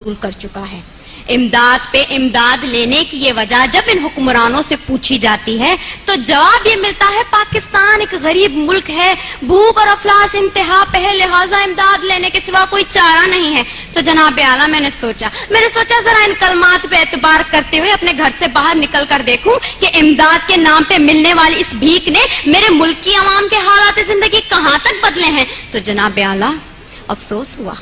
कर चुका है। इमदाद पे इमदाद लेने की ये वजह जब इन हुक्मरानों से पूछी जाती है तो जवाब ये मिलता है पाकिस्तान एक गरीब मुल्क है, भूख और अफलास इंतहा पे है, लिहाजा इमदाद लेने के सिवा कोई चारा नहीं है। तो जनाब आला मैंने सोचा जरा इन कलमात पे एतबार करते हुए अपने घर से बाहर निकल कर देखूं कि इमदाद के नाम पे मिलने वाली इस भीख ने मेरे मुल्क की अवाम के हालात जिंदगी कहाँ तक बदले हैं। तो जनाब आला अफसोस हुआ,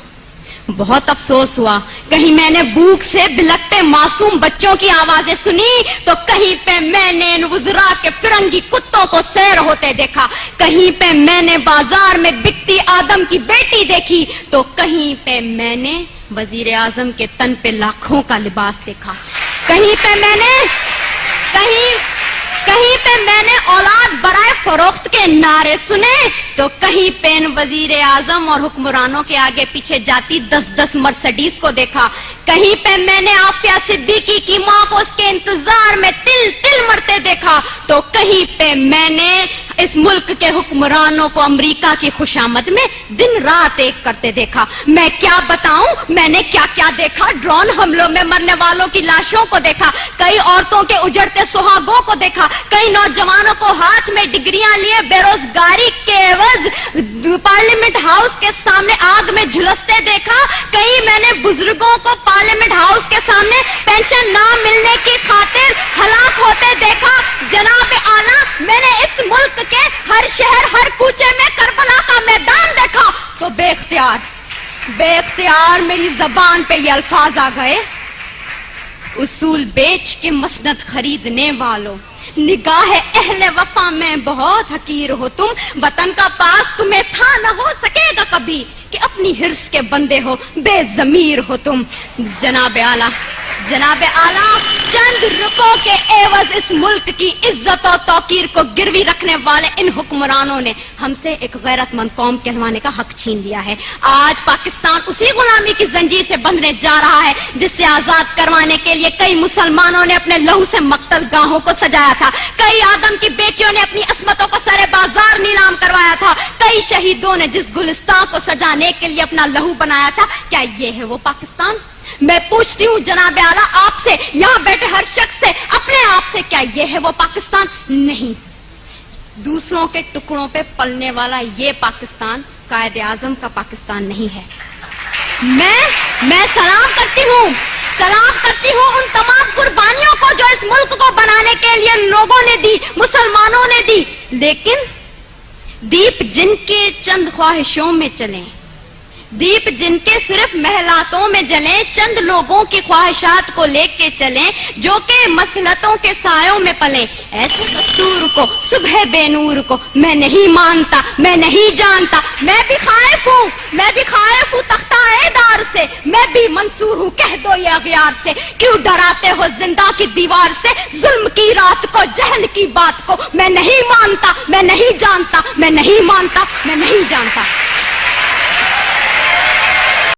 बहुत अफसोस हुआ। कहीं मैंने भूख से बिलखते मासूम बच्चों की आवाजें सुनी तो कहीं पे मैंने इन वुज़रा के फिरंगी कुत्तों को सैर होते देखा, कहीं पे मैंने बाजार में बिकती आदम की बेटी देखी तो कहीं पे मैंने वजीर आजम के तन पे लाखों का लिबास देखा, कहीं पे मैंने औलाद बराए फरोख्त के नारे सुने तो कहीं पे इन वजीर आजम और हुक्मरानों के आगे पीछे जाती 10-10 मर्सिडीज को देखा, कहीं पे मैंने आफिया सिद्दीकी की मां को उसके इंतजार में तिल तिल मरते देखा तो कहीं पे मैंने इस मुल्क के हुक्मरानों को अमेरिका की खुशामद में दिन रात एक करते देखा। मैं क्या बताऊं मैंने क्या क्या देखा। ड्रोन हमलों में मरने वालों की लाशों को देखा, कई औरतों के उजड़ते सुहागों को देखा, कई नौजवानों को हाथ में डिग्रियां लिए बेरोजगारी के एवज पार्लियामेंट हाउस के सामने आग में झुलसते देखा, कई मैंने बुजुर्गों को पार्लियामेंट हाउस के सामने पेंशन ना मिलने की खातिर हलाक होते देखा। जनाब आला मैंने इस मुल्क के हर शहर हर कूचे में करबला का मैदान देखा तो बेख्तियार मेरी जबान पे ये अल्फाज आ गए, उसूल बेच के मसनद खरीदने वालों, निगाह अहले वफा में बहुत हकीर हो तुम, वतन का पास तुम्हें था न हो सकेगा कभी कि अपनी हिर्स के बंदे हो, बेजमीर हो तुम। जनाब आला चंद रुपयों के एवज इस मुल्क की इज्जत और तौकीर को गिरवी रखने वाले इन हुक्मरानों ने हमसे एक गैरतमंद कौम कहलवाने का हक छीन लिया है। आज पाकिस्तान उसी गुलामी की जंजीर से बंधने जा रहा है जिससे आजाद करवाने के लिए कई मुसलमानों ने अपने लहू से मक्तल गाहों को सजाया था, कई आदम की बेटियों ने अपनी अस्मतों को सरे बाजार नीलाम करवाया था, कई शहीदों ने जिस गुलिस्तान को सजाने के लिए अपना लहू बनाया था। क्या ये है वो पाकिस्तान? मैं पूछती हूँ जनाब आला आपसे, यहाँ बैठे हर शख्स से, अपने आप से, क्या ये है वो पाकिस्तान? नहीं। दूसरों के टुकड़ों पे पलने वाला ये पाकिस्तान कायद आजम का पाकिस्तान नहीं है। मैं सलाम करती हूँ उन तमाम कुर्बानियों को जो इस मुल्क को बनाने के लिए लोगों ने दी, मुसलमानों ने दी, लेकिन दीप जिनके चंद ख्वाहिशों में चले, दीप जिनके सिर्फ महलातों में जले, चंद लोगों की ख्वाहिशात को लेके चले जो कि मसलतों के सायों में पले, ऐसे दस्तूर को सुबह बेनूर को मैं नहीं मानता, मैं नहीं जानता। मैं भी खाइफ हूँ तख्ता-ए-दार से, मैं भी मंसूर हूँ कह दो ये अगयार से, क्यों डराते हो जिंदा की दीवार से, जुल्म की रात को जहल की बात को मैं नहीं मानता, मैं नहीं जानता, मैं नहीं मानता, मैं नहीं जानता।